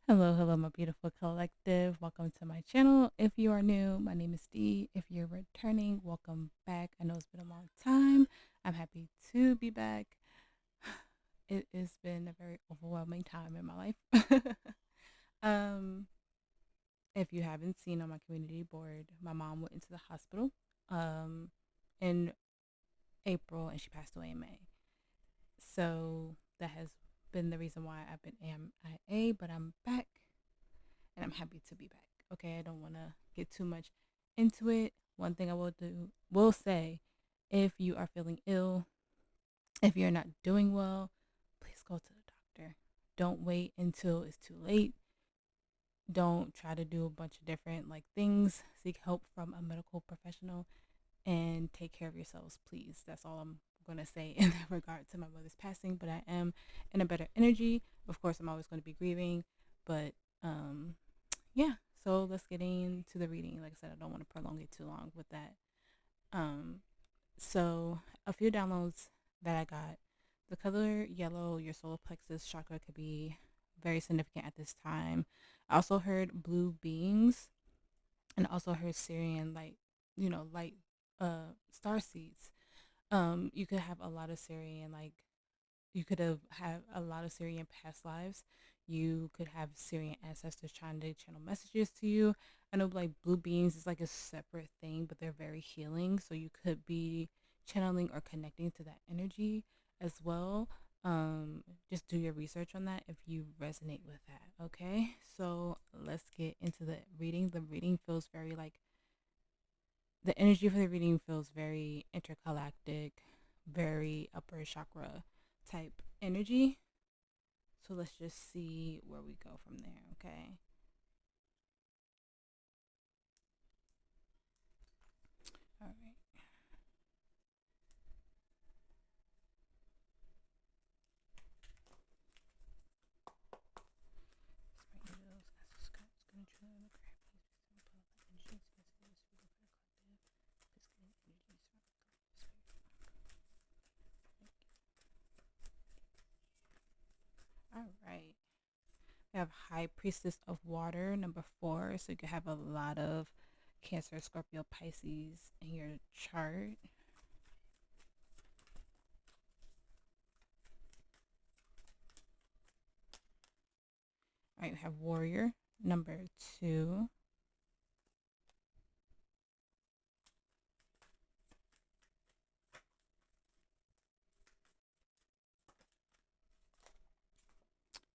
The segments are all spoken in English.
Hello, hello, my beautiful collective. Welcome to my channel. If you are new, my name is Dee. If you're returning, welcome back. I know it's been a long time. I'm happy to be back. It has been a very overwhelming time in my life. um, if you haven't seen on my community board, my mom went into the hospital um, in April and she passed away in May. So that has been the reason why I've been MIA, but I'm back and I'm happy to be back. Okay, I don't want to get too much into it. One thing I will say, if you are feeling ill, if you're not doing well, please go to the doctor. Don't wait until it's too late. Don't try to do a bunch of different things. Seek help from a medical professional and take care of yourselves, please. That's all I'm going to say in regard to my mother's passing, but I am in a better energy. Of course, I'm always going to be grieving, but yeah, so let's get into the reading. Like I said, I don't want to prolong it too long with that. Um, so a few downloads that I got. The color yellow, your solar plexus chakra could be very significant at this time. I also heard blue beings and also heard Syrian light star seeds. You could have a lot of Syrian you could have had a lot of Syrian past lives. You could have Syrian ancestors trying to channel messages to you. I know blue beings is like a separate thing, but they're very healing. So you could be channeling or connecting to that energy as well. Just do your research on that if you resonate with that. Okay, so let's get into the reading. The reading feels very the energy for the reading feels very intergalactic, very upper chakra type energy. So let's just see where we go from there, okay? All right. All right. We have High Priestess of Water, number 4. So you could have a lot of Cancer, Scorpio, Pisces in your chart. All right, we have Warrior, number 2.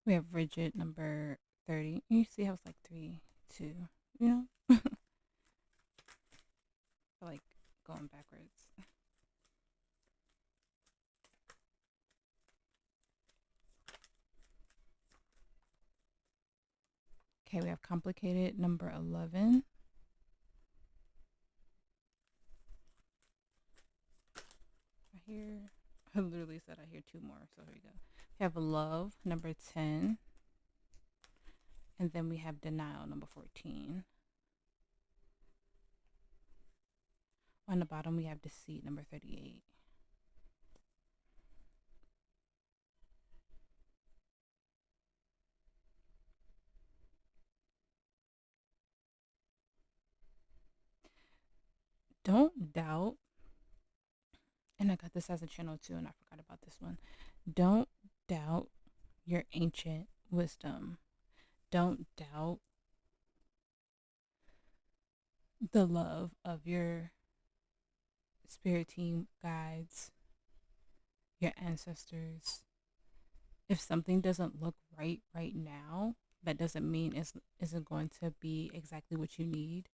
We have Rigid, number 30. You see how it's like 3, 2, you know? I like going backwards. Okay, we have Complicated, number 11. I literally said I hear 2 more, so here we go. We have Love, number 10. And then we have Denial, number 14. On the bottom, we have Deceit, number 38. Don't doubt, and I got this as a channel too, and I forgot about this one. Don't doubt your ancient wisdom. Don't doubt the love of your spirit team guides, your ancestors. If something doesn't look right now, that doesn't mean it isn't going to be exactly what you need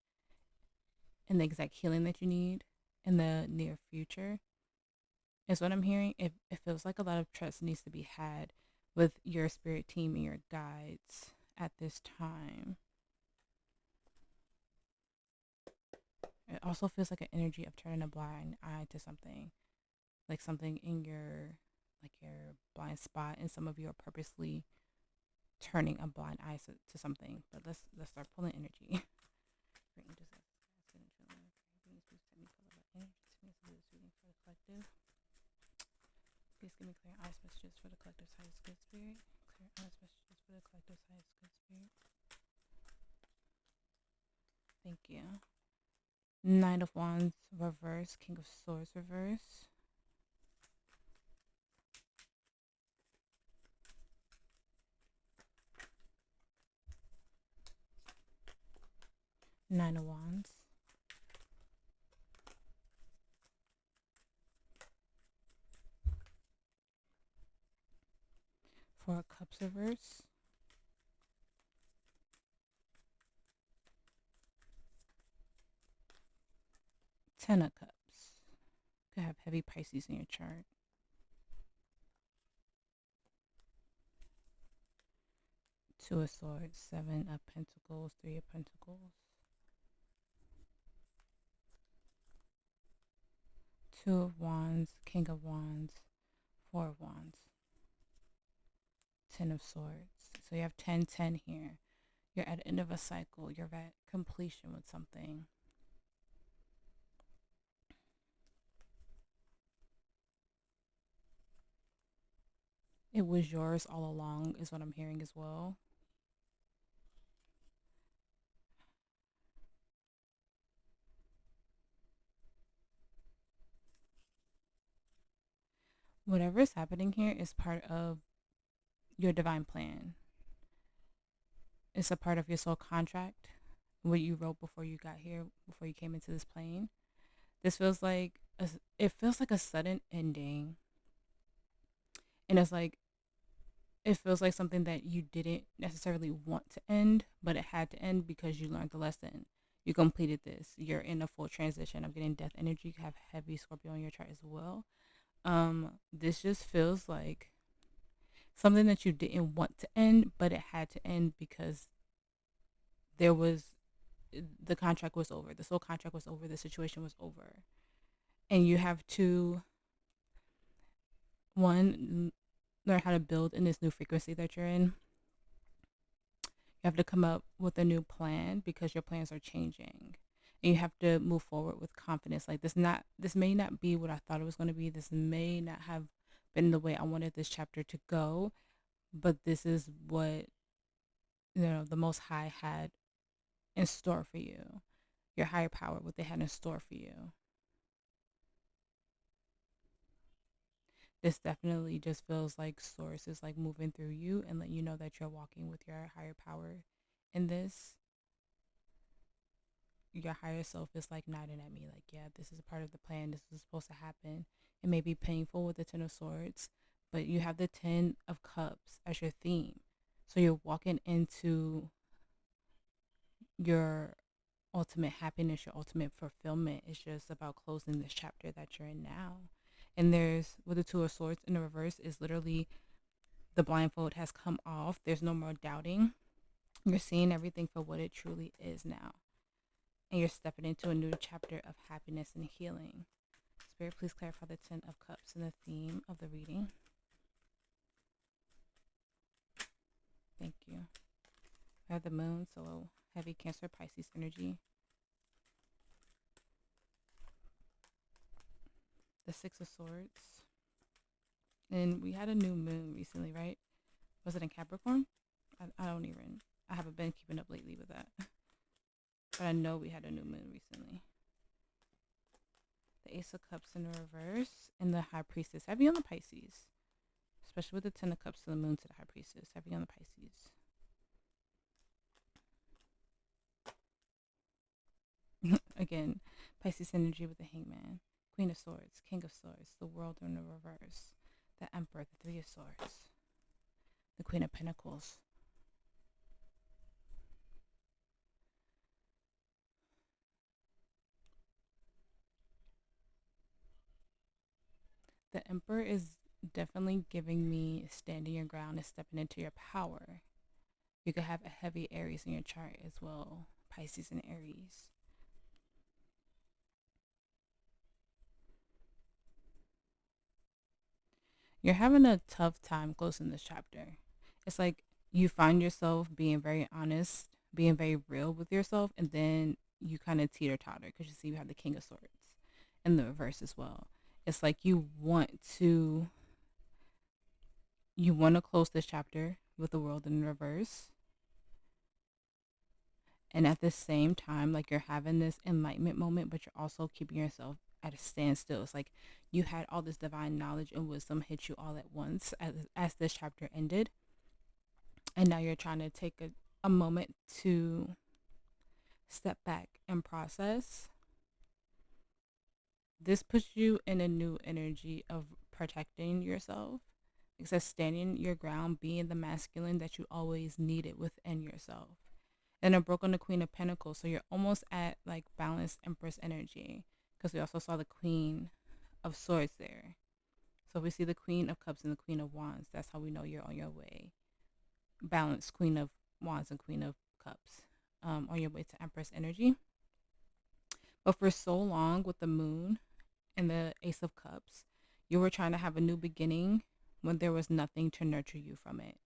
and the exact healing that you need in the near future. Is what I'm hearing. It feels like a lot of trust needs to be had with your spirit team and your guides at this time. It also feels like an energy of turning a blind eye to something, like something in your your blind spot, and some of you are purposely turning a blind eye to something. But let's start pulling energy. Please give me clear honest messages for the collective's highest good spirit. Clear honest messages for the collective's highest good spirit. Thank you. Knight of Wands reverse, King of Swords reverse. Nine of Wands. Four of Cups reverse. Ten of Cups. Could have heavy Pisces in your chart. Two of Swords, Seven of Pentacles, Three of Pentacles. Two of Wands, King of Wands, Four of Wands. Ten of Swords. So you have 10, 10 here. You're at the end of a cycle. You're at completion with something. It was yours all along is what I'm hearing as well. Whatever is happening here is part of your divine plan. It's a part of your soul contract, what you wrote before you got here, before you came into this plane. This feels like it feels like a sudden ending, and it feels like something that you didn't necessarily want to end, but it had to end because you learned the lesson. You completed this. You're in a full transition. I'm getting death energy. You have heavy Scorpio in your chart as well. This just feels like something that you didn't want to end, but it had to end because the contract was over. The soul contract was over. The situation was over. And you have to, one, learn how to build in this new frequency that you're in. You have to come up with a new plan because your plans are changing. And you have to move forward with confidence. Like this may not be what I thought it was going to be. This may not have been the way I wanted this chapter to go, but this is what the Most High had in store for you. Your higher power, what they had in store for you. This definitely just feels like Source is like moving through you and let you know that you're walking with your higher power in this. Your higher self is like nodding at me like, yeah, this is a part of the plan. This is supposed to happen. It may be painful with the Ten of Swords, but you have the Ten of Cups as your theme. So you're walking into your ultimate happiness, your ultimate fulfillment. It's just about closing this chapter that you're in now. And there's, with the Two of Swords in the reverse, is literally the blindfold has come off. There's no more doubting. You're seeing everything for what it truly is now. And you're stepping into a new chapter of happiness and healing. Spirit, please clarify the Ten of Cups and the theme of the reading. Thank you. I have the Moon, so heavy Cancer, Pisces energy. The Six of Swords. And we had a new moon recently, right? Was it in Capricorn? I haven't been keeping up lately with that. But I know we had a new moon recently. The Ace of Cups in reverse and the High Priestess. Heavy on the Pisces. Especially with the Ten of Cups to the Moon to the High Priestess. Heavy on the Pisces. Again, Pisces energy with the Hangman. Queen of Swords, King of Swords, the World in the reverse. The Emperor, the Three of Swords. The Queen of Pentacles. The Emperor is definitely giving me standing your ground and stepping into your power. You could have a heavy Aries in your chart as well. Pisces and Aries. You're having a tough time closing this chapter. It's like you find yourself being very honest, being very real with yourself, and then you kind of teeter-totter because you see you have the King of Swords in the reverse as well. It's like you want to close this chapter with the World in reverse, And at the same time, like, you're having this enlightenment moment, but you're also keeping yourself at a standstill. It's like you had all this divine knowledge and wisdom hit you all at once as this chapter ended. And now you're trying to take a moment to step back and process. This puts you in a new energy of protecting yourself. It says standing your ground, being the masculine that you always needed within yourself. And a broke on the Queen of Pentacles. So you're almost at like balanced Empress energy, because we also saw the Queen of Swords there. So we see the Queen of Cups and the Queen of Wands. That's how we know you're on your way. Balanced Queen of Wands and Queen of Cups, on your way to Empress energy. But for so long with the Moon and the Ace of Cups, you were trying to have a new beginning when there was nothing to nurture you from it.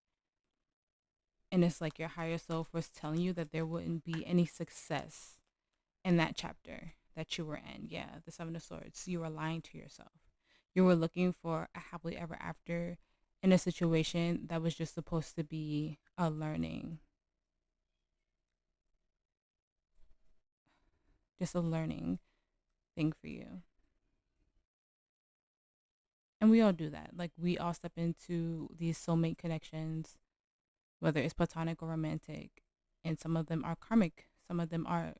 And it's like your higher self was telling you that there wouldn't be any success in that chapter that you were in. Yeah, the Seven of Swords. You were lying to yourself. You were looking for a happily ever after in a situation that was just supposed to be a learning, just a learning thing for you. And we all do that. Like, we all step into these soulmate connections, whether it's platonic or romantic, and some of them are karmic. Some of them are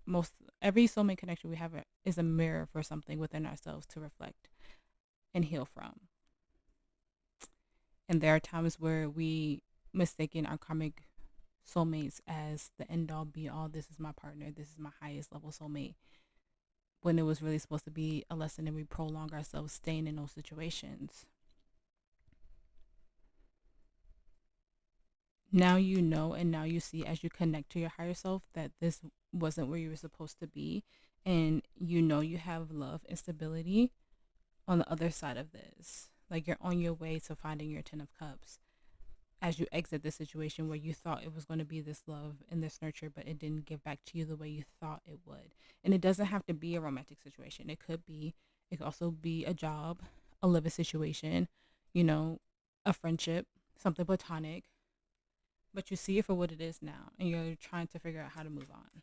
every soulmate connection we have is a mirror for something within ourselves to reflect and heal from. And there are times where we mistaken our karmic soulmates as the end all be all. This is my partner. This is my highest level soulmate. When it was really supposed to be a lesson, and we prolong ourselves staying in those situations. Now you know, and now you see as you connect to your higher self that this wasn't where you were supposed to be. And you know you have love and stability on the other side of this. Like, you're on your way to finding your 10 of Cups as you exit the situation where you thought it was going to be this love and this nurture, but it didn't give back to you the way you thought it would. And it doesn't have to be a romantic situation. It could also be a job, a living situation, you know, a friendship, something platonic. But you see it for what it is now, and you're trying to figure out how to move on.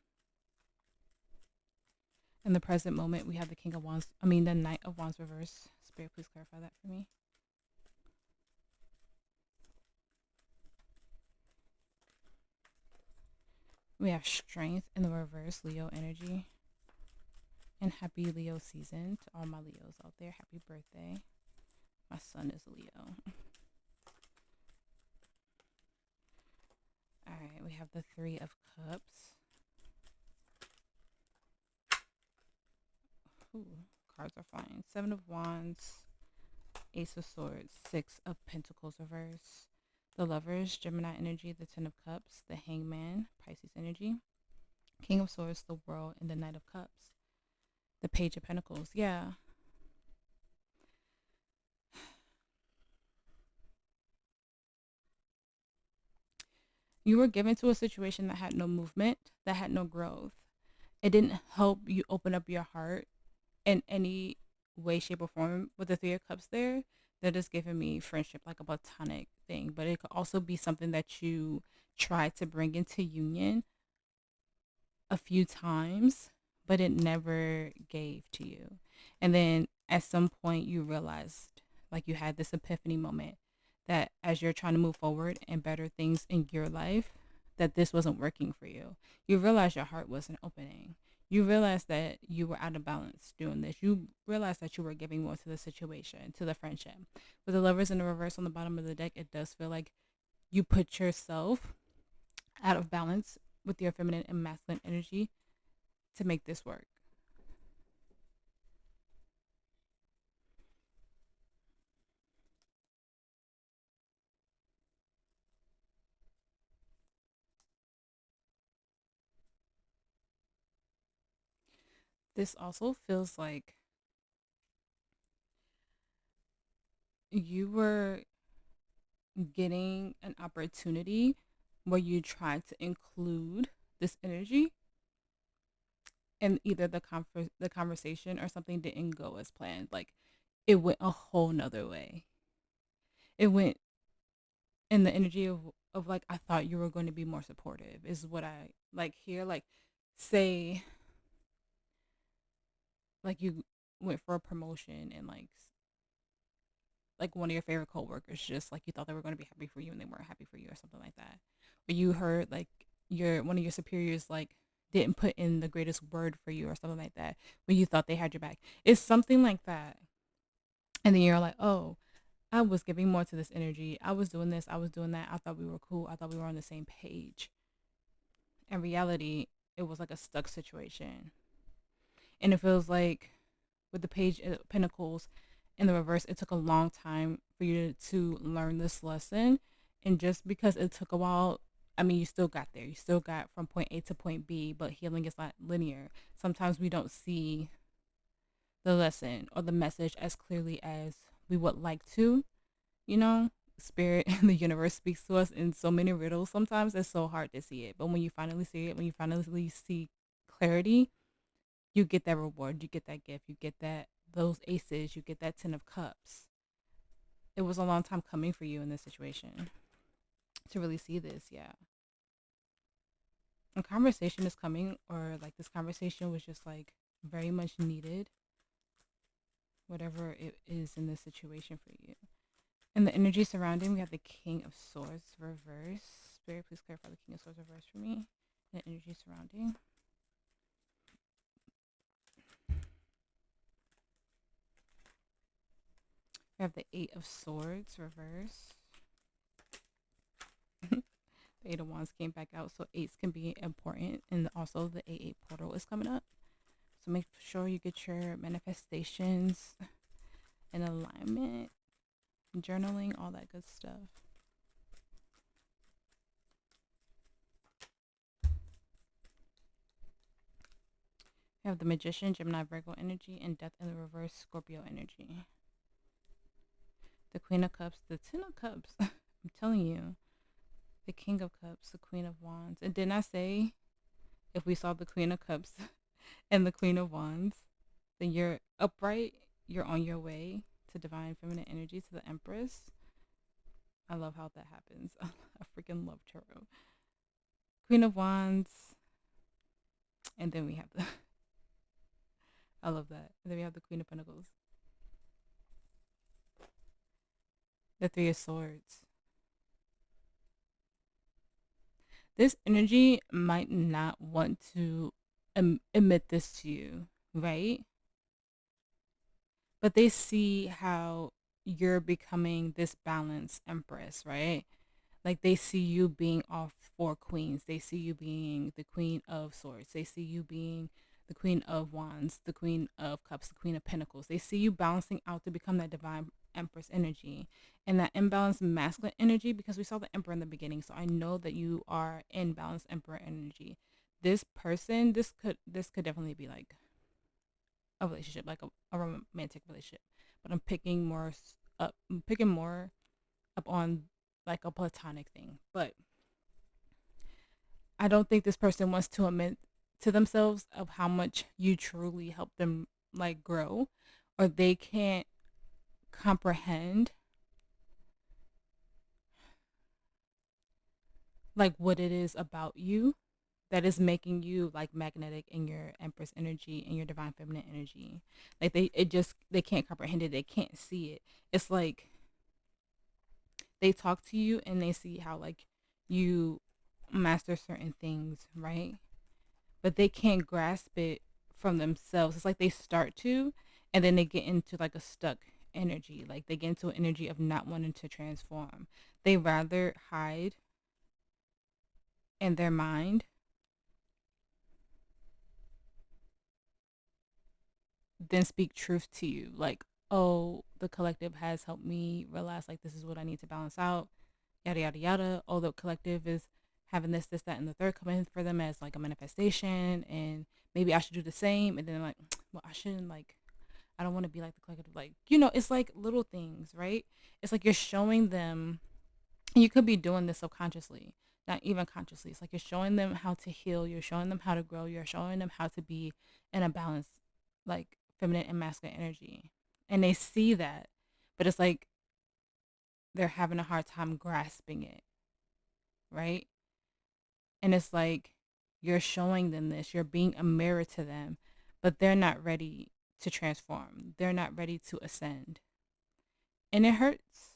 In the present moment, we have the the Knight of Wands reverse. Spirit, please clarify that for me. We have strength in the reverse, Leo energy. And happy Leo season to all my Leos out there. Happy birthday. My son is a Leo. Alright, we have the Three of Cups. Ooh, cards are flying. Seven of Wands, Ace of Swords, Six of Pentacles reverse. The Lovers, Gemini energy, the Ten of Cups, the Hangman, Pisces energy, King of Swords, the World, and the Knight of Cups. The Page of Pentacles, yeah. You were given to a situation that had no movement, that had no growth. It didn't help you open up your heart in any way, shape, or form. With the Three of Cups there, that is giving me friendship, like a platonic thing. But it could also be something that you tried to bring into union a few times, but it never gave to you. And then at some point you realized, like, you had this epiphany moment that as you're trying to move forward and better things in your life, that this wasn't working for you. You realized your heart wasn't opening. You realized that you were out of balance doing this. You realized that you were giving more to the situation, to the friendship. With the Lovers in the reverse on the bottom of the deck, it does feel like you put yourself out of balance with your feminine and masculine energy to make this work. This also feels like you were getting an opportunity where you tried to include this energy, and either the conversation or something didn't go as planned. Like, it went a whole nother way. It went in the energy of like, I thought you were going to be more supportive is what I like here. Like, say like you went for a promotion and like one of your favorite coworkers just like you thought they were going to be happy for you and they weren't happy for you or something like that. Or you heard like your one of your superiors like didn't put in the greatest word for you or something like that when you thought they had your back. It's something like that. And then you're like, "Oh, I was giving more to this energy. I was doing this, I was doing that. I thought we were cool. I thought we were on the same page." In reality, it was like a stuck situation. And it feels like with the page of pentacles in the reverse, it took a long time for you to learn this lesson. And just because it took a while, I mean, you still got there. You still got from point A to point B, but healing is not linear. Sometimes we don't see the lesson or the message as clearly as we would like to. You know, spirit and the universe speaks to us in so many riddles. Sometimes it's so hard to see it. But when you finally see it, when you finally see clarity, you get that reward, you get that gift, you get that those aces, you get that 10 of cups. It was a long time coming for you in this situation to really see this. Yeah, a conversation is coming, or like this conversation was just like very much needed, whatever it is in this situation for you. And the energy surrounding, we have the King of Swords reverse. Spirit, please clarify the King of Swords reverse for me. The energy surrounding. We have the Eight of Swords reverse. The Eight of Wands came back out, so eights can be important. And also the 8-8 portal is coming up. So make sure you get your manifestations in alignment, journaling, all that good stuff. We have the Magician, Gemini, Virgo energy, and Death in the reverse, Scorpio energy. The Queen of Cups, the 10 of Cups. I'm telling you. The King of Cups, the Queen of Wands. And didn't I say if we saw the Queen of Cups and the Queen of Wands, then you're upright, you're on your way to divine feminine energy, to the Empress. I love how that happens. I freaking love tarot. Queen of Wands. And then we have the I love that. And then we have the Queen of Pentacles. The Three of Swords. This energy might not want to admit this to you, right? But they see how you're becoming this balanced empress, right? Like they see you being all four queens. They see you being the Queen of Swords. They see you being the Queen of Wands, the Queen of Cups, the Queen of Pentacles. They see you balancing out to become that divine empress energy and that imbalanced masculine energy, because we saw the emperor in the beginning. So I know that you are in balanced emperor energy. This person, this could definitely be like a relationship, like a romantic relationship. But I'm picking more up on like a platonic thing. But I don't think this person wants to admit to themselves of how much you truly help them like grow, or they can't comprehend like what it is about you that is making you like magnetic in your empress energy and your divine feminine energy. Like they can't comprehend it, they can't see it. It's like they talk to you and they see how like you master certain things, right? But they can't grasp it from themselves. It's like they start to, and then they get into like a stuck energy. Like they get into an energy of not wanting to transform. They rather hide in their mind than speak truth to you. Like, oh, the collective has helped me realize like this is what I need to balance out, yada yada yada. Oh, the collective is having this, that, and the third coming for them as like a manifestation, and maybe I should do the same. And then like, well, I shouldn't like. I don't want to be like the collective. Like, it's like little things, right? It's like you're showing them. You could be doing this subconsciously, not even consciously. It's like you're showing them how to heal. You're showing them how to grow. You're showing them how to be in a balance, like feminine and masculine energy, and they see that, but it's like they're having a hard time grasping it, right? And it's like You're showing them this. You're being a mirror to them, but they're not ready to transform. They're not ready to ascend. And it hurts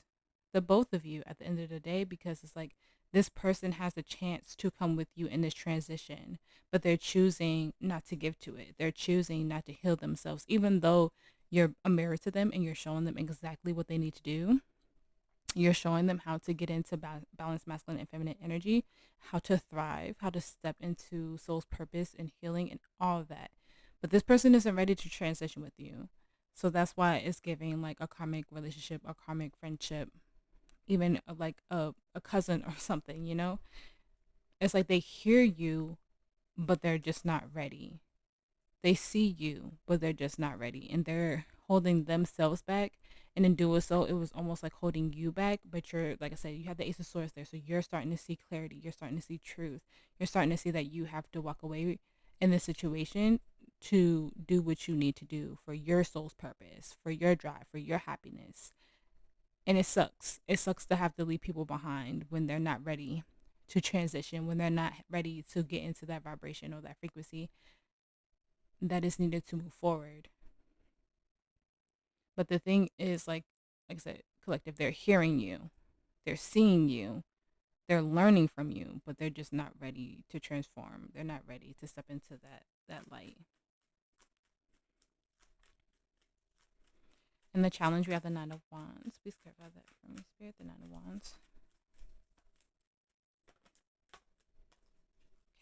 the both of you at the end of the day, because it's like this person has a chance to come with you in this transition, but they're choosing not to give to it. They're choosing not to heal themselves, even though you're a mirror to them and you're showing them exactly what they need to do. You're showing them how to get into balanced masculine and feminine energy, how to thrive, how to step into soul's purpose and healing and all of that. But this person isn't ready to transition with you. So that's why it's giving like a karmic relationship, a karmic friendship, even like a cousin or something, you know? It's like they hear you, but they're just not ready. They see you, but they're just not ready. And they're holding themselves back. And in doing so, it was almost like holding you back. But you're, like I said, you have the Ace of Swords there. So you're starting to see clarity. You're starting to see truth. You're starting to see that you have to walk away in this situation to do what you need to do for your soul's purpose, for your drive, for your happiness. And it sucks. It sucks to have to leave people behind when they're not ready to transition, when they're not ready to get into that vibration or that frequency that is needed to move forward. But the thing is, like I said, collective, they're hearing you, they're seeing you, they're learning from you, but they're just not ready to transform. They're not ready to step into that light. And the challenge, we have the Nine of Wands. Please clarify that for me, Spirit. The Nine of Wands.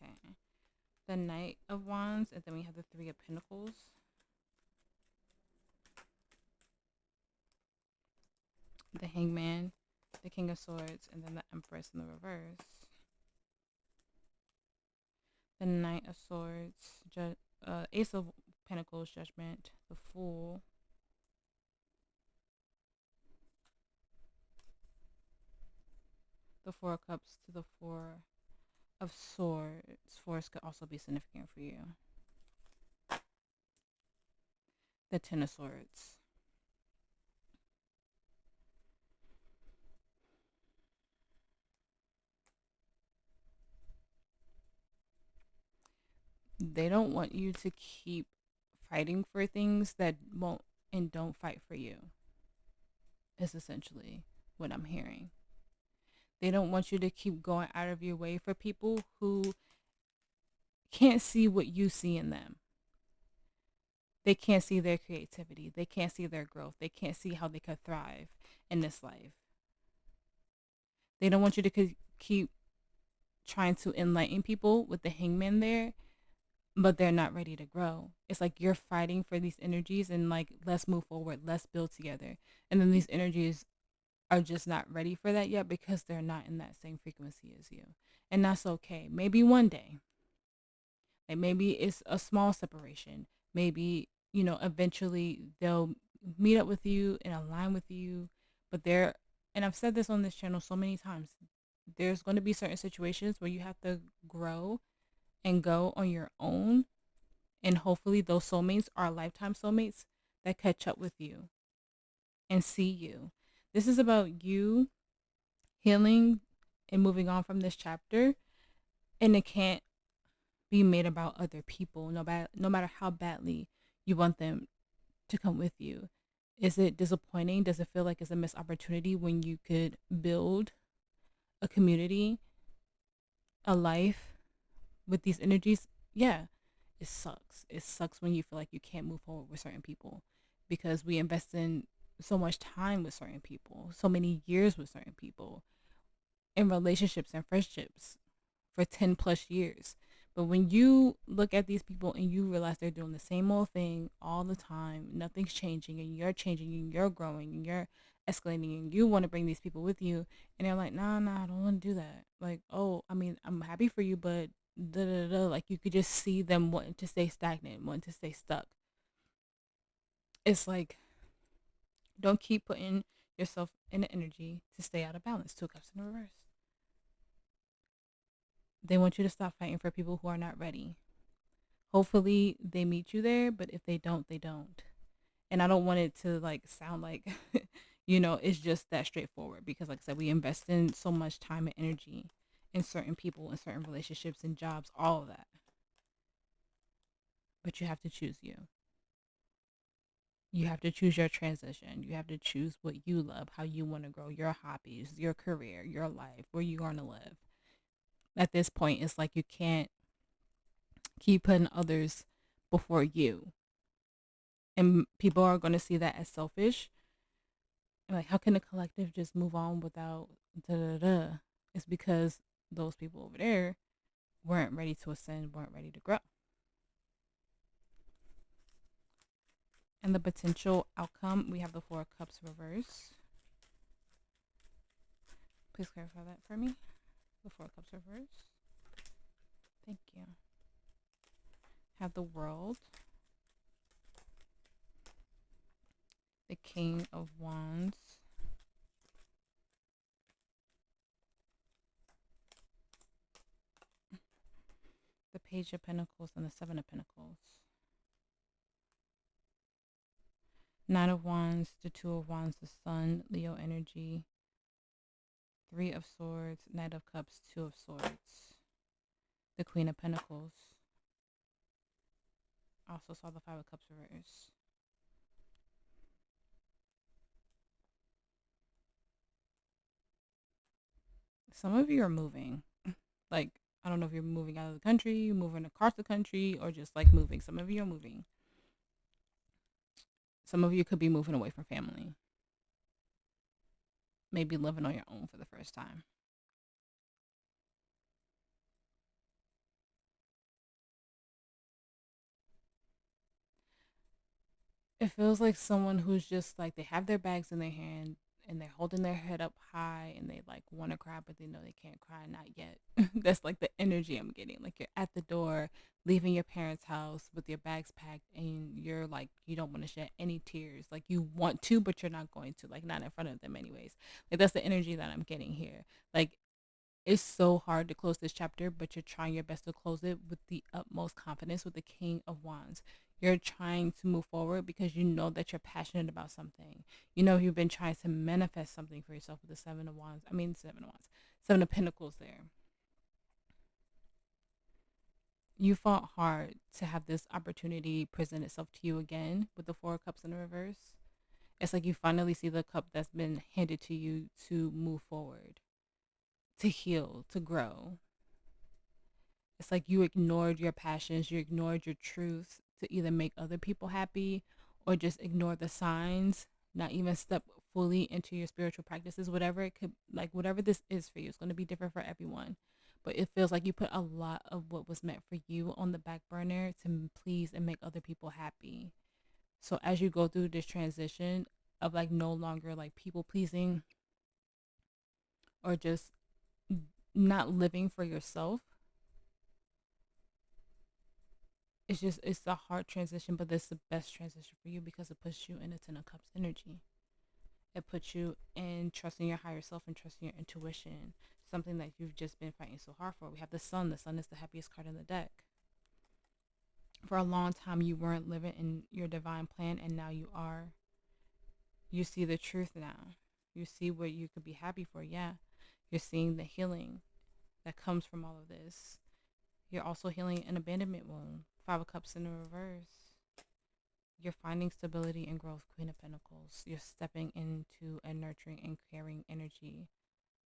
Okay. The Knight of Wands, and then we have the Three of Pentacles. The Hangman, the King of Swords, and then the Empress in the reverse. The Knight of Swords, Ace of Pentacles, Judgment, the Fool, the Four of Cups to the Four of Swords. Fours could also be significant for you. The Ten of Swords. They don't want you to keep fighting for things that won't and don't fight for you, is essentially what I'm hearing. They don't want you to keep going out of your way for people who can't see what you see in them. They can't see their creativity. They can't see their growth. They can't see how they could thrive in this life. They don't want you to keep trying to enlighten people with the Hangman there, but they're not ready to grow. It's like you're fighting for these energies and like, let's move forward, let's build together. And then these energies are just not ready for that yet because they're not in that same frequency as you. And that's okay. Maybe one day, like maybe it's a small separation. Maybe, eventually they'll meet up with you and align with you. But and I've said this on this channel so many times, there's going to be certain situations where you have to grow and go on your own. And hopefully those soulmates are lifetime soulmates that catch up with you and see you. This is about you healing and moving on from this chapter. And it can't be made about other people, no matter how badly you want them to come with you. Is it disappointing? Does it feel like it's a missed opportunity when you could build a community, a life with these energies? Yeah, it sucks. It sucks when you feel like you can't move forward with certain people because we invest in so much time with certain people, so many years with certain people, in relationships and friendships for 10 plus years. But when you look at these people and you realize they're doing the same old thing all the time, nothing's changing, and you're changing and you're growing and you're escalating and you want to bring these people with you, and they're like, nah, I don't want to do that. Like, oh, I mean, I'm happy for you, but da da da. Like, you could just see them wanting to stay stagnant, wanting to stay stuck. It's like, don't keep putting yourself in the energy to stay out of balance. Two cups in the reverse. They want you to stop fighting for people who are not ready. Hopefully they meet you there, but if they don't, they don't. And I don't want it to like sound like, it's just that straightforward because like I said, we invest in so much time and energy in certain people, in certain relationships and jobs, all of that. but you have to choose you. You have to choose your transition. You have to choose what you love, how you want to grow, your hobbies, your career, your life, where you're going to live. At this point, it's like you can't keep putting others before you. And people are going to see that as selfish. And like, how can a collective just move on without da da da? It's because those people over there weren't ready to ascend, weren't ready to grow. And the potential outcome, we have the Four of Cups reverse. Please clarify that for me. The Four of Cups reverse. Thank you. Have the World. The King of Wands. The Page of Pentacles and the Seven of Pentacles. Nine of Wands, the Two of Wands, the Sun, Leo energy. Three of Swords, Knight of Cups, Two of Swords. The Queen of Pentacles. Also saw the Five of Cups reverse. Some of you are moving. Like, I don't know if you're moving out of the country, moving across the country, or just like moving. Some of you are moving. Some of you could be moving away from family. Maybe living on your own for the first time. It feels like someone who's just like, they have their bags in their hand and they're holding their head up high and they like want to cry, but they know they can't cry, not yet. That's like the energy I'm getting. Like, you're at the door, leaving your parents' house with your bags packed, and you're like, you don't want to shed any tears. Like, you want to, but you're not going to, like, not in front of them anyways. Like, that's the energy that I'm getting here. Like, it's so hard to close this chapter, but you're trying your best to close it with the utmost confidence with the King of Wands. You're trying to move forward because you know that you're passionate about something. You know, you've been trying to manifest something for yourself with the Seven of Wands. Seven of Pentacles there. You fought hard to have this opportunity present itself to you again with the Four of Cups in the reverse. It's like you finally see the cup that's been handed to you to move forward, to heal, to grow. It's like you ignored your passions, you ignored your truths to either make other people happy or just ignore the signs, not even step fully into your spiritual practices, whatever it could, like, whatever this is for you. It's going to be different for everyone. But it feels like you put a lot of what was meant for you on the back burner to please and make other people happy. So as you go through this transition of like no longer like people pleasing or just not living for yourself, it's a hard transition, but this is the best transition for you because it puts you in a Ten of Cups energy. It puts you in trusting your higher self and trusting your intuition, something that you've just been fighting so hard for. We have the Sun. The Sun is the happiest card in the deck. For a long time, you weren't living in your divine plan, and now you are. You see the truth now. You see what you could be happy for. Yeah, you're seeing the healing that comes from all of this. You're also healing an abandonment wound. Five of Cups in the reverse. You're finding stability and growth, Queen of Pentacles. You're stepping into a nurturing and caring energy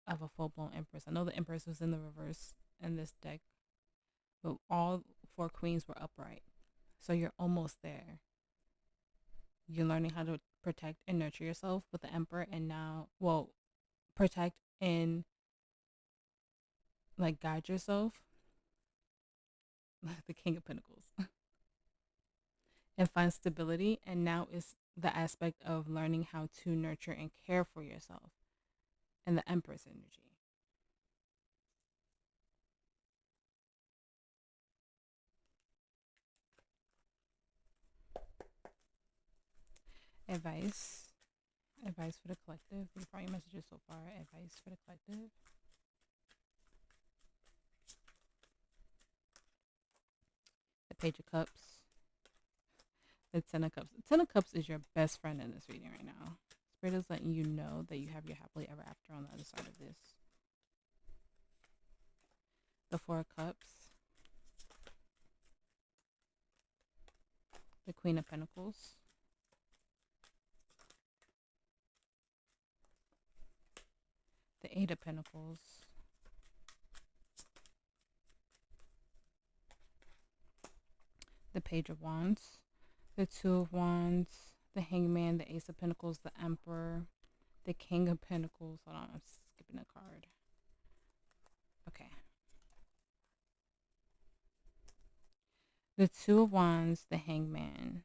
of a full-blown Empress. I know the Empress was in the reverse in this deck, but all four queens were upright. So you're almost there. You're learning how to protect and nurture yourself with the Emperor, and now, well, protect and like guide yourself, the King of Pentacles, and find stability. And now is the aspect of learning how to nurture and care for yourself, and the Empress energy. Advice. Advice for the collective. These are your messages so far. Advice for the collective. The Page of Cups. The Ten of Cups. The Ten of Cups is your best friend in this reading right now. Spirit is letting you know that you have your happily ever after on the other side of this. The Four of Cups. the Queen of Pentacles, the Eight of Pentacles, the Page of Wands, the Two of Wands, the Hangman, the Ace of Pentacles, the Emperor, the King of Pentacles. Hold on, I'm skipping a card. Okay. The Two of Wands, the Hangman,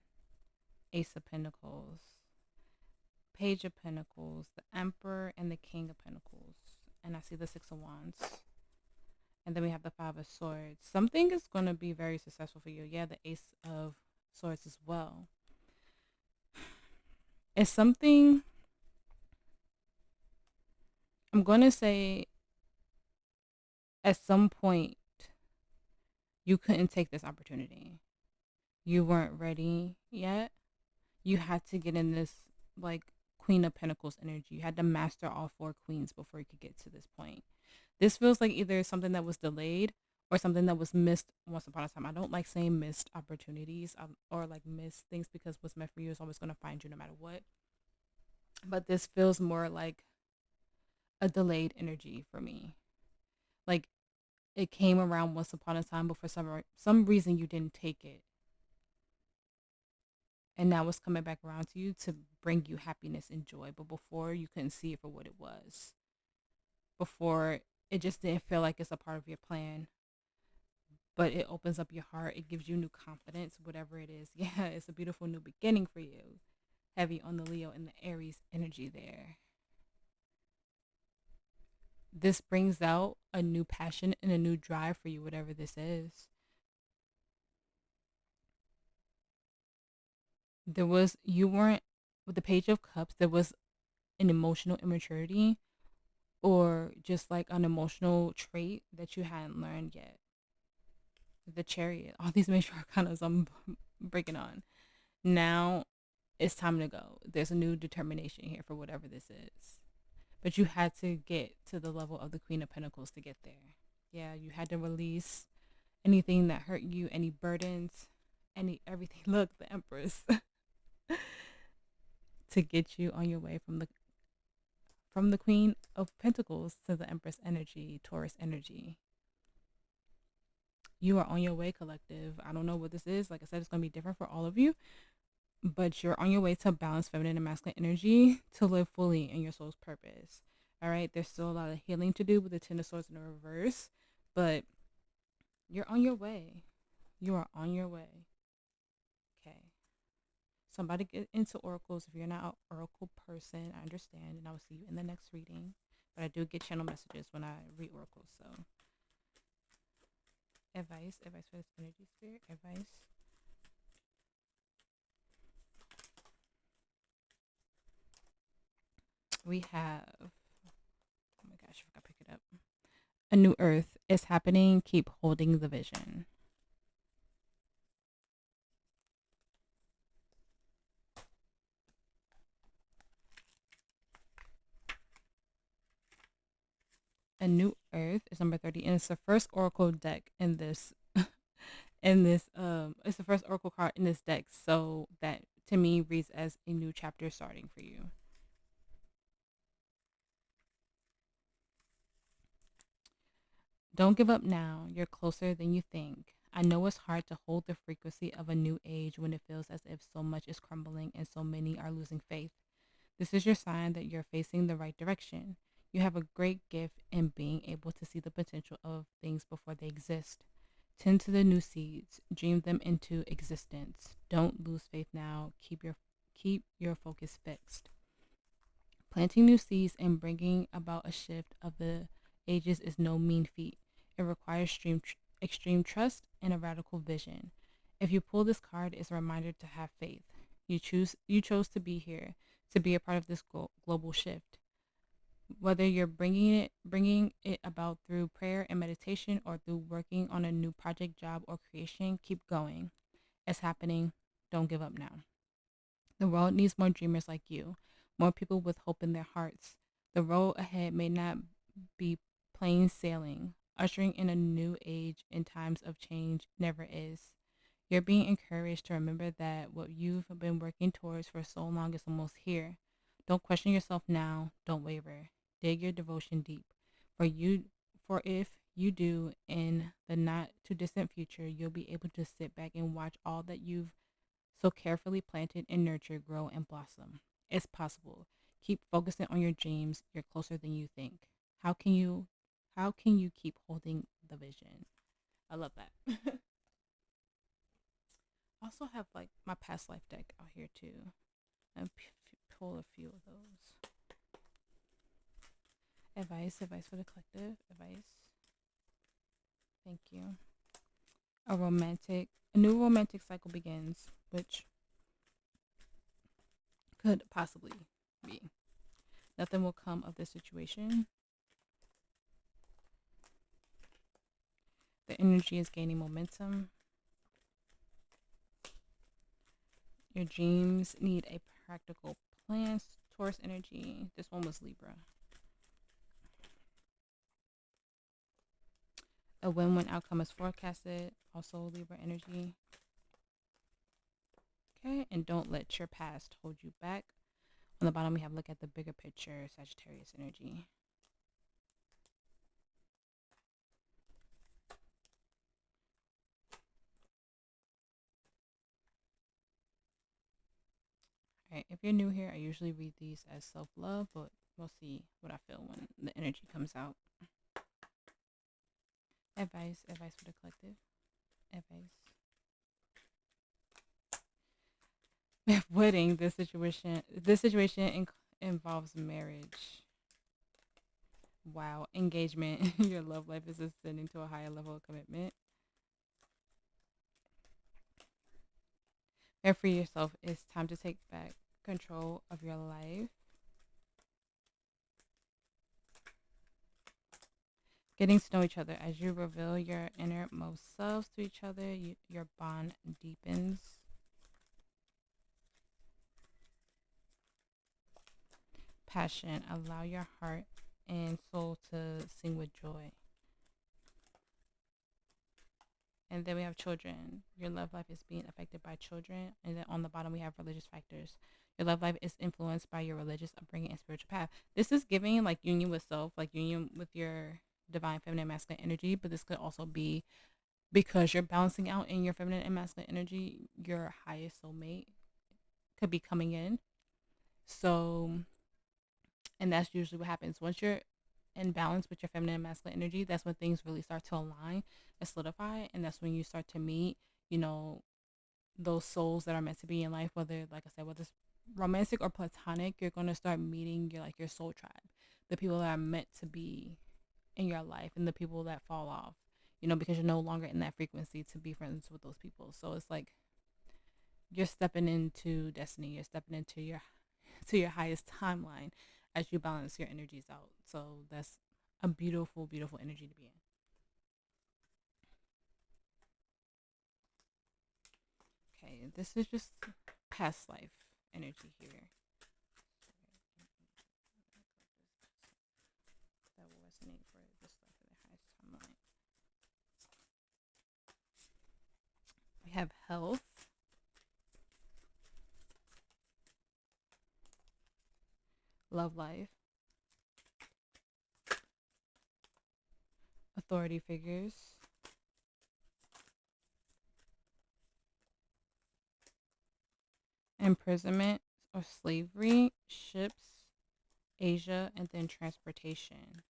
Ace of Pentacles, Page of Pentacles, the Emperor, and the King of Pentacles. And I see the Six of Wands. And then we have the Five of Swords. Something is going to be very successful for you. Yeah, the Ace of Swords as well. It's something, I'm going to say, at some point, you couldn't take this opportunity. You weren't ready yet. You had to get in this, like, Queen of Pentacles energy. You had to master all four queens before you could get to this point. This feels like either something that was delayed or something that was missed once upon a time. I don't like saying missed opportunities or like missed things, because what's meant for you is always going to find you no matter what. But this feels more like a delayed energy for me. Like it came around once upon a time, but for some reason you didn't take it. And now it's coming back around to you to bring you happiness and joy. But before, you couldn't see it for what it was. Before, it just didn't feel like it's a part of your plan. But it opens up your heart. It gives you new confidence, whatever it is. Yeah, it's a beautiful new beginning for you. Heavy on the Leo and the Aries energy there. This brings out a new passion and a new drive for you, whatever this is. You weren't, with the Page of Cups, there was an emotional immaturity or just like an emotional trait that you hadn't learned yet. The Chariot, all these major arcanas I'm breaking on. Now it's time to go. There's a new determination here for whatever this is. But you had to get to the level of the Queen of Pentacles to get there. Yeah, you had to release anything that hurt you, any burdens, everything. Look, the Empress. To get you on your way from the Queen of Pentacles to the Empress energy, Taurus energy. You are on your way, collective. I don't know what this is. Like I said, it's going to be different for all of you. But you're on your way to balance feminine and masculine energy to live fully in your soul's purpose. All right. There's still a lot of healing to do with the Ten of Swords in the reverse. But you're on your way. You are on your way. Okay. Somebody get into oracles. If you're not an oracle person, I understand. And I will see you in the next reading. But I do get channel messages when I read oracles. So advice for this energy spirit. Advice. We have, oh my gosh, I forgot to pick it up. A new earth is happening. Keep holding the vision. A new earth is number 30, and it's the first oracle deck in this it's the first oracle card in this deck, so that to me reads as a new chapter starting for you. Don't give up now. You're closer than you think. I know it's hard to hold the frequency of a new age when it feels as if so much is crumbling and so many are losing faith. This is your sign that you're facing the right direction. You have a great gift in being able to see the potential of things before they exist. Tend to the new seeds, dream them into existence. Don't lose faith now. Keep your focus fixed. Planting new seeds and bringing about a shift of the ages is no mean feat. It requires extreme trust and a radical vision. If you pull this card, it's a reminder to have faith. You chose to be here, to be a part of this global shift. Whether you're bringing it about through prayer and meditation or through working on a new project, job, or creation, keep going. It's happening. Don't give up now. The world needs more dreamers like you, more people with hope in their hearts. The road ahead may not be plain sailing. Ushering in a new age in times of change never is. You're being encouraged to remember that what you've been working towards for so long is almost here. Don't question yourself now. Don't waver. Dig your devotion deep. For you for if you do, in the not too distant future, you'll be able to sit back and watch all that you've so carefully planted and nurtured grow and blossom. It's possible. Keep focusing on your dreams. You're closer than you think. How can you keep holding the vision? I love that. I also have like my past life deck out here too. And pull a few of those. Advice for the collective. Advice. Thank you. A new romantic cycle begins, which could possibly be. Nothing will come of this situation. The energy is gaining momentum. Your dreams need a practical plan. Taurus energy. This one was Libra. A win-win outcome is forecasted. Also Libra energy. Okay, and don't let your past hold you back. On the bottom, we have look at the bigger picture, Sagittarius energy. All right, if you're new here, I usually read these as self-love, but we'll see what I feel when the energy comes out. Advice for the collective. Advice. Wedding. This situation involves marriage. Wow, engagement. Your love life is ascending to a higher level of commitment. And for yourself, it's time to take back control of your life. Getting to know each other. As you reveal your innermost selves to each other, your bond deepens. Passion. Allow your heart and soul to sing with joy. And then we have children. Your love life is being affected by children. And then on the bottom, we have religious factors. Your love life is influenced by your religious upbringing and spiritual path. This is giving like union with self, like union with your divine feminine masculine energy. But this could also be because you're balancing out in your feminine and masculine energy, your highest soulmate could be coming in. So, and that's usually what happens. Once you're in balance with your feminine and masculine energy, that's when things really start to align and solidify. And that's when you start to meet, those souls that are meant to be in life, whether, like I said, whether it's romantic or platonic, you're going to start meeting your soul tribe, the people that are meant to be in your life, and the people that fall off, because you're no longer in that frequency to be friends with those people. So it's like you're stepping into destiny. You're stepping into your to your highest timeline as you balance your energies out. So that's a beautiful, beautiful energy to be in. Okay, this is just past life energy here. That will resonate for this life for the highest timeline. We have health, love life, authority figures, imprisonment or slavery, ships, Asia, and then transportation,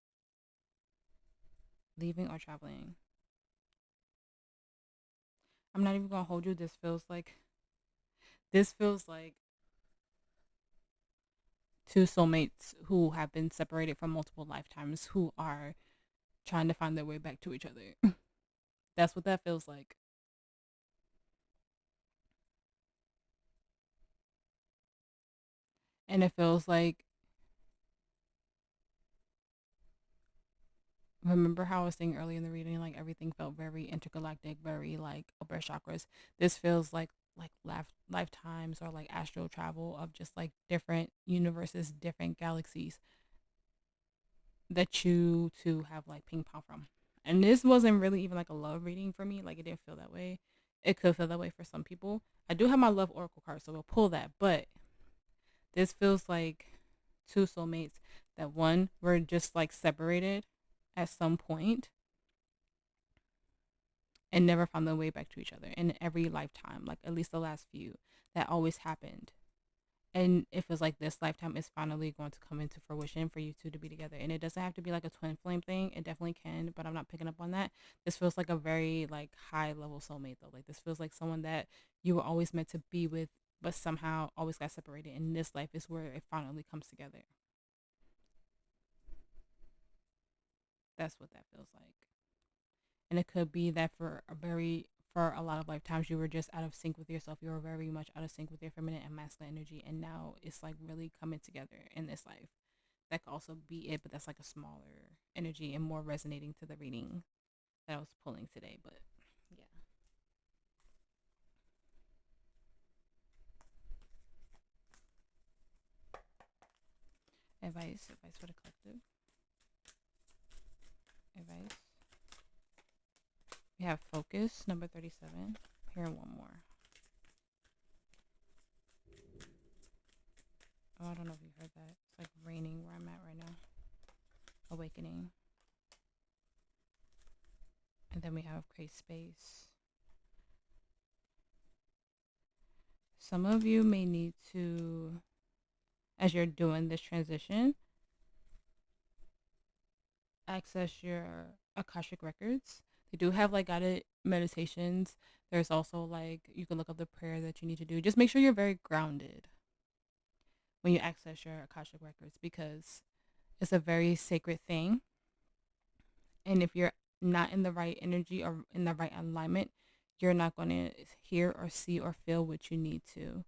leaving or traveling. I'm not even gonna hold you. This feels like two soulmates who have been separated from multiple lifetimes who are trying to find their way back to each other. That's what that feels like. And it feels like, remember how I was saying earlier in the reading, like everything felt very intergalactic, very like upper chakras. This feels like lifetimes or like astral travel of just like different universes, different galaxies that you two have like ping pong from. And this wasn't really even like a love reading for me. Like it didn't feel that way. it could feel that way for some people. I do have my love oracle card, so we'll pull that. But this feels like two soulmates that one were just like separated at some point and never found their way back to each other in every lifetime, like at least the last few. That always happened. And it feels like this lifetime is finally going to come into fruition for you two to be together. And it doesn't have to be like a twin flame thing. It definitely can, but I'm not picking up on that. This feels like a very like high level soulmate though. Like this feels like someone that you were always meant to be with, but somehow always got separated. And this life is where it finally comes together. That's what that feels like. And it could be that for a lot of lifetimes you were just out of sync with yourself. You were very much out of sync with your feminine and masculine energy, and now it's like really coming together in this life. That could also be it, but that's like a smaller energy and more resonating to the reading that I was pulling today. But yeah, advice for the collective. Advice. We have focus number 37. Here, one more. Oh, I don't know if you heard that. It's like raining where I'm at right now. Awakening. And then we have create space. Some of you may need to, as you're doing this transition, access your Akashic records. They do have like guided meditations. There's also like you can look up the prayer that you need to do. Just make sure you're very grounded when you access your Akashic records because it's a very sacred thing. And if you're not in the right energy or in the right alignment, you're not going to hear or see or feel what you need to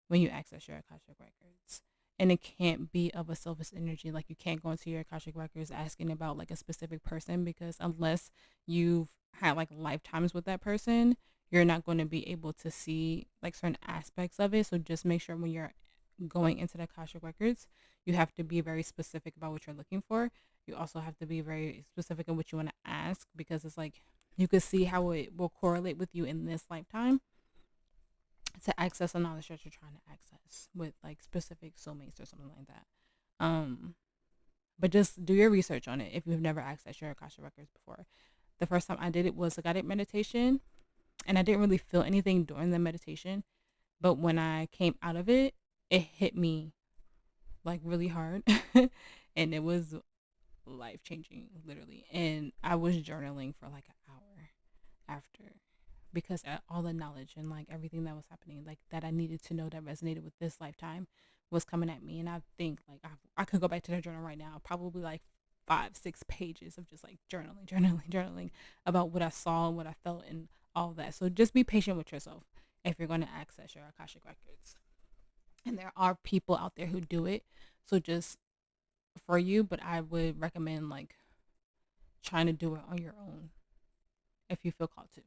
when you access your Akashic records. And it can't be of a selfish energy. Like you can't go into your Akashic records asking about like a specific person because unless you've had like lifetimes with that person, you're not going to be able to see like certain aspects of it. So just make sure when you're going into the Akashic records, you have to be very specific about what you're looking for. You also have to be very specific in what you want to ask because it's like you could see how it will correlate with you in this lifetime to access the knowledge that you're trying to access with like specific soulmates or something like that. Um, but just do your research on it if you've never accessed your Akasha records before. The first time I did it was a guided meditation, and I didn't really feel anything during the meditation. But when I came out of it, it hit me like really hard, and it was life changing, literally. And I was journaling for like an hour after because all the knowledge and like everything that was happening, like that I needed to know that resonated with this lifetime was coming at me. And I think like I could go back to the journal right now, probably like 5-6 pages of just like journaling about what I saw and what I felt and all of that. So just be patient with yourself if you're going to access your Akashic records. And there are people out there who do it. So just for you, but I would recommend like trying to do it on your own if you feel called to.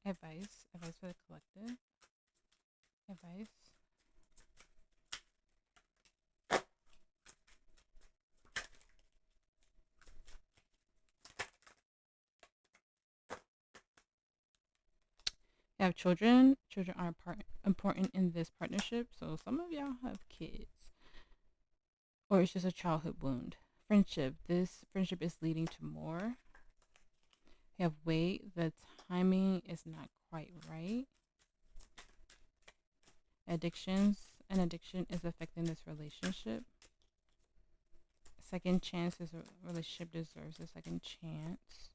Advice for the collective. Advice. You have children. Children are important in this partnership. So some of y'all have kids, or it's just a childhood wound. Friendship. This friendship is leading to more. You have weight. The timing is not quite right. Addictions. An addiction is affecting this relationship. Second chance is a relationship deserves a second chance.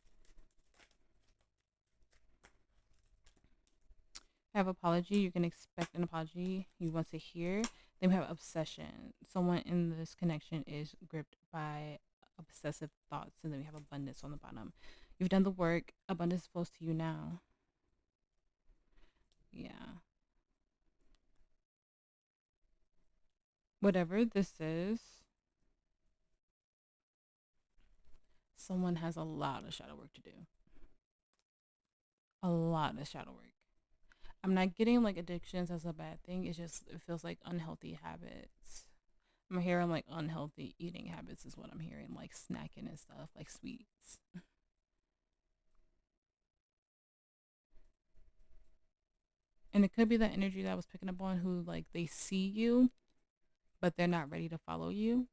Have apology. You can expect an apology you want to hear. Then we have obsession. Someone in this connection is gripped by obsessive thoughts. And then we have abundance on the bottom. You've done the work. Abundance flows to you now. Yeah. Whatever this is, someone has a lot of shadow work to do. A lot of shadow work. I'm not getting like addictions as a bad thing. It's just it feels like unhealthy habits. I'm hearing like unhealthy eating habits is what I'm hearing, like snacking and stuff, like sweets. And it could be that energy that I was picking up on who like they see you, but they're not ready to follow you.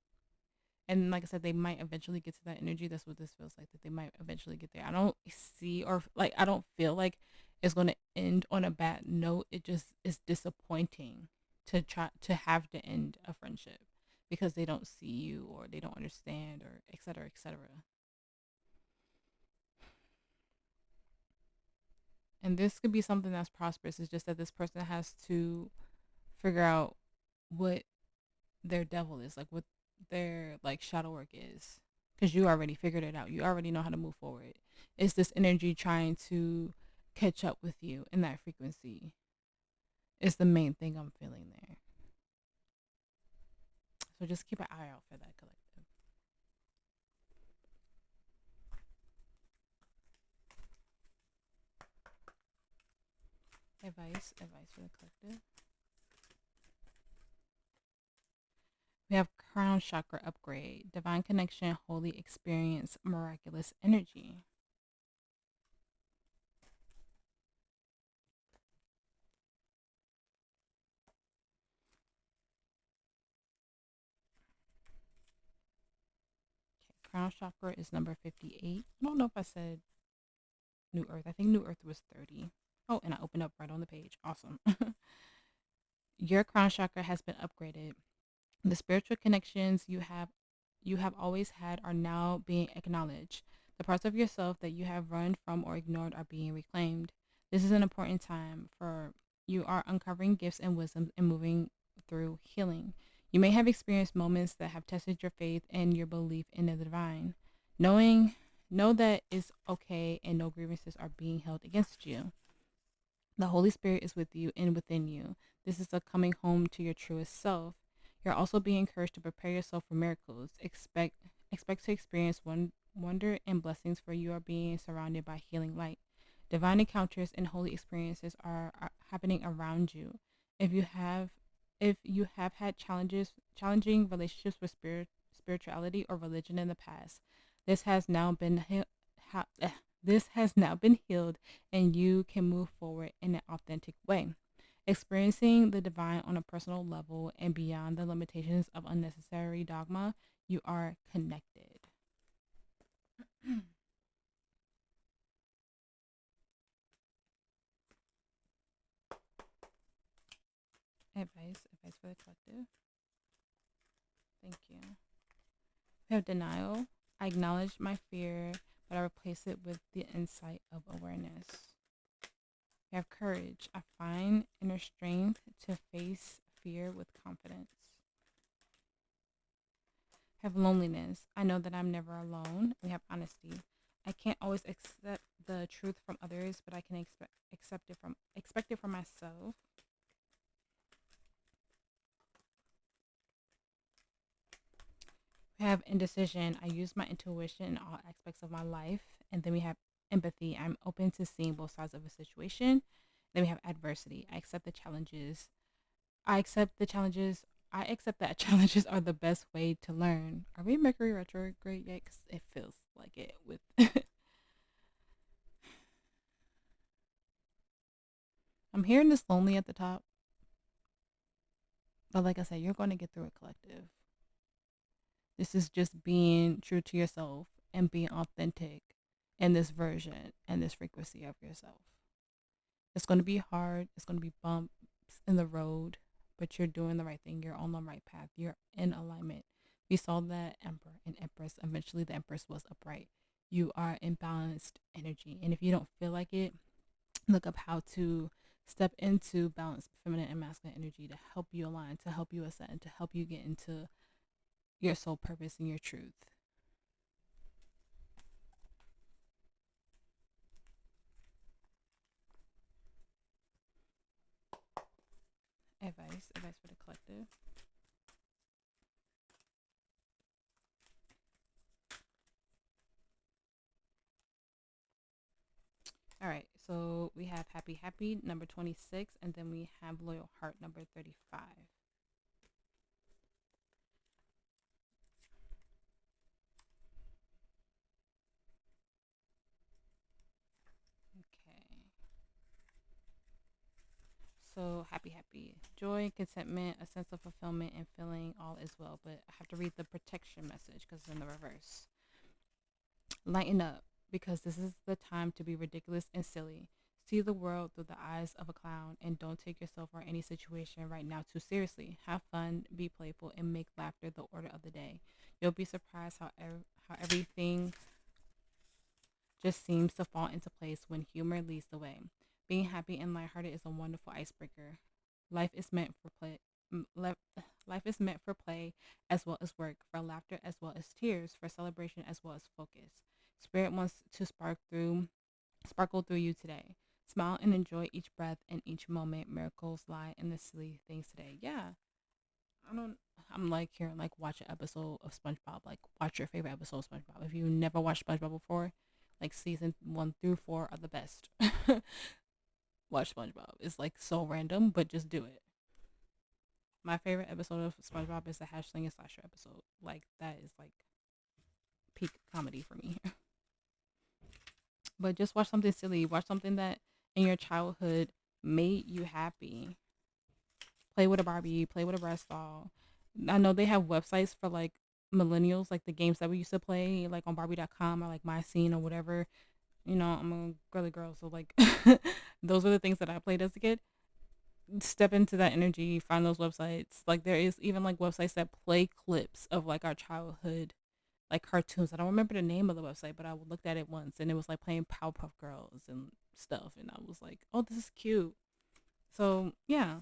And like I said, they might eventually get to that energy. That's what this feels like, that they might eventually get there. I don't see or like I don't feel like it's going to end on a bad note. It just is disappointing to try to have to end a friendship because they don't see you or they don't understand or et cetera, et cetera. And this could be something that's prosperous. It's just that this person has to figure out what their devil is, like what their like shadow work is, because you already figured it out. You already know how to move forward. It's this energy trying to catch up with you in that frequency is the main thing I'm feeling there. So just keep an eye out for that collective. Advice for the collective. We have crown chakra upgrade, divine connection, holy experience, miraculous energy. Crown chakra is number 58. I don't know if I said New Earth. I think New Earth was 30. Oh, and I opened up right on the page. Awesome. Your crown chakra has been upgraded. The spiritual connections you have always had are now being acknowledged. The parts of yourself that you have run from or ignored are being reclaimed. This is an important time for you are uncovering gifts and wisdom and moving through healing. You may have experienced moments that have tested your faith and your belief in the divine. Knowing know that it's okay and no grievances are being held against you. The Holy Spirit is with you and within you. This is a coming home to your truest self. You're also being encouraged to prepare yourself for miracles. Expect to experience wonder and blessings, for you are being surrounded by healing light. Divine encounters and holy experiences are happening around you. If you have if you have had challenging relationships with spirituality or religion in the past, this has now been this has now been healed and you can move forward in an authentic way, experiencing the divine on a personal level and beyond the limitations of unnecessary dogma. You are connected. Advice for the collective. Thank you. We have denial. I acknowledge my fear, but I replace it with the insight of awareness. We have courage. I find inner strength to face fear with confidence. Have loneliness. I know that I'm never alone. We have honesty. I can't always accept the truth from others, but I can expect it from myself. We have indecision. I use my intuition in all aspects of my life. And then we have empathy. I'm open to seeing both sides of a situation. Then we have adversity. I accept the challenges. I accept that challenges are the best way to learn. Are we in Mercury retrograde yet? Because it feels like it with. I'm hearing this lonely at the top, but like I said, you're going to get through it, collective. This is just being true to yourself and being authentic in this version and this frequency of yourself. It's going to be hard. It's going to be bumps in the road, but you're doing the right thing. You're on the right path. You're in alignment. We saw that Emperor and Empress. Eventually, the Empress was upright. You are in balanced energy. And if you don't feel like it, look up how to step into balanced feminine and masculine energy to help you align, to help you ascend, to help you get into your soul purpose and your truth. Advice for the collective. All right, so we have happy happy number 26, and then we have loyal heart number 35. So happy. Joy, contentment, a sense of fulfillment, and feeling all is well. But I have to read the protection message because it's in the reverse. Lighten up, because this is the time to be ridiculous and silly. See the world through the eyes of a clown, and don't take yourself or any situation right now too seriously. Have fun, be playful, and make laughter the order of the day. You'll be surprised how everything just seems to fall into place when humor leads the way. Being happy and lighthearted is a wonderful icebreaker. Life is meant for play. Life is meant for play as well as work, for laughter as well as tears, for celebration as well as focus. Spirit wants to sparkle through you today. Smile and enjoy each breath and each moment. Miracles lie in the silly things today. Yeah, I don't. I'm like hearing like watch an episode of SpongeBob. Like watch your favorite episode of SpongeBob. If you never watched SpongeBob before, like season 1 through 4 are the best. Watch SpongeBob. It's like so random, but just do it. My favorite episode of SpongeBob is the Hashling and Slasher episode. Like that is like peak comedy for me. But just watch something silly. Watch something that in your childhood made you happy. Play with a Barbie. Play with a Brad doll. I know they have websites for like millennials, like the games that we used to play, like on Barbie.com or like My Scene or whatever. You know, I'm a girly girl, so like those were the things that I played as a kid. Step into that energy, find those websites. Like there is even like websites that play clips of like our childhood like cartoons. I don't remember the name of the website, but I looked at it once and it was like playing Powerpuff Girls and stuff, and I was like, "Oh, this is cute." So yeah,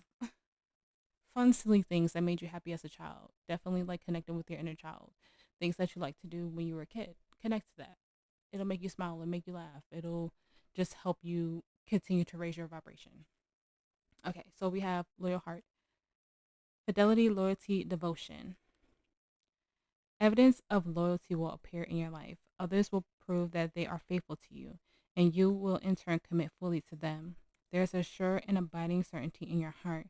fun, silly things that made you happy as a child. Definitely like connecting with your inner child. Things that you like to do when you were a kid. Connect to that. It'll make you smile. It'll make you laugh. It'll just help you continue to raise your vibration. Okay, so we have loyal heart, fidelity, loyalty, devotion. Evidence of loyalty will appear in your life. Others will prove that they are faithful to you, and you will in turn commit fully to them. There is a sure and abiding certainty in your heart.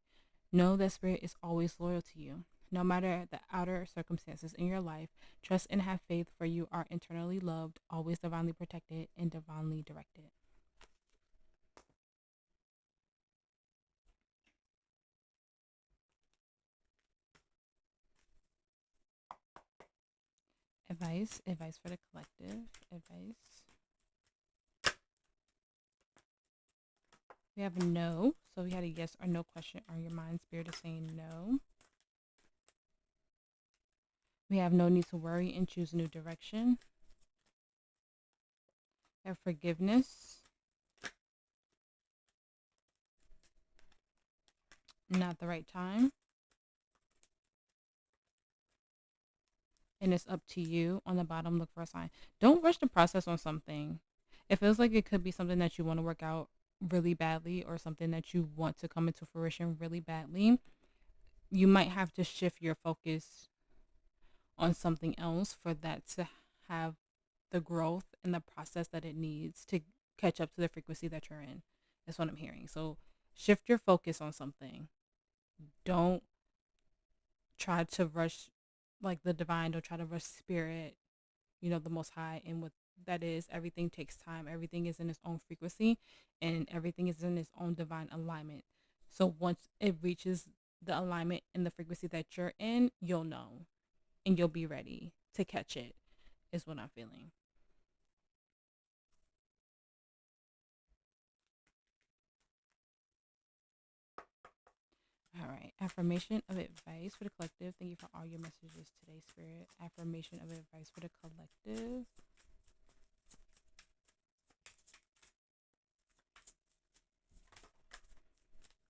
Know that Spirit is always loyal to you. No matter the outer circumstances in your life, trust and have faith, for you are eternally loved, always divinely protected, and divinely directed. Advice for the collective, advice. We have no. So we had a yes or no question on your mind. Spirit is saying no. We have no need to worry and choose a new direction. We have forgiveness. Not the right time. And it's up to you. On the bottom, look for a sign. Don't rush the process on something. It feels like it could be something that you want to work out really badly or something that you want to come into fruition really badly. You might have to shift your focus on something else for that to have the growth and the process that it needs to catch up to the frequency that you're in. That's what I'm hearing. So shift your focus on something. Don't try to rush like the divine. Don't try to rush spirit, the most high. And what that is, everything takes time. Everything is in its own frequency and everything is in its own divine alignment. So once it reaches the alignment and the frequency that you're in, you'll know and you'll be ready to catch it, is what I'm feeling. All right. Affirmation of advice for the collective. Thank you for all your messages today, Spirit. Affirmation of advice for the collective.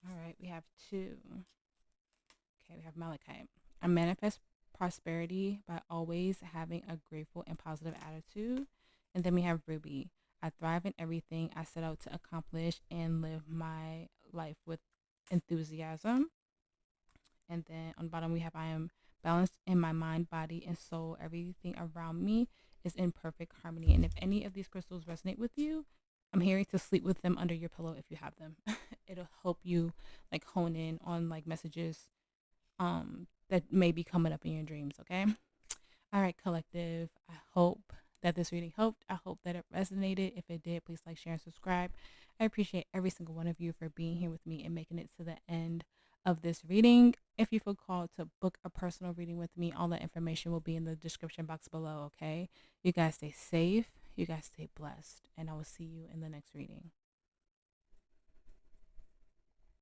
All right. We have two. Okay. We have Malachite. I manifest prosperity by always having a grateful and positive attitude. And then we have Ruby. I thrive in everything I set out to accomplish and live my life with enthusiasm. And then on the bottom, we have I am balanced in my mind, body, and soul. Everything around me is in perfect harmony. And if any of these crystals resonate with you, I'm hearing to sleep with them under your pillow if you have them. It'll help you like hone in on like messages that may be coming up in your dreams, okay? All right, collective. I hope that this reading helped. I hope that it resonated. If it did, please like, share, and subscribe. I appreciate every single one of you for being here with me and making it to the end of this reading. If you feel called to book a personal reading with me, all that information will be in the description box below, okay? You guys stay safe. You guys stay blessed. And I will see you in the next reading.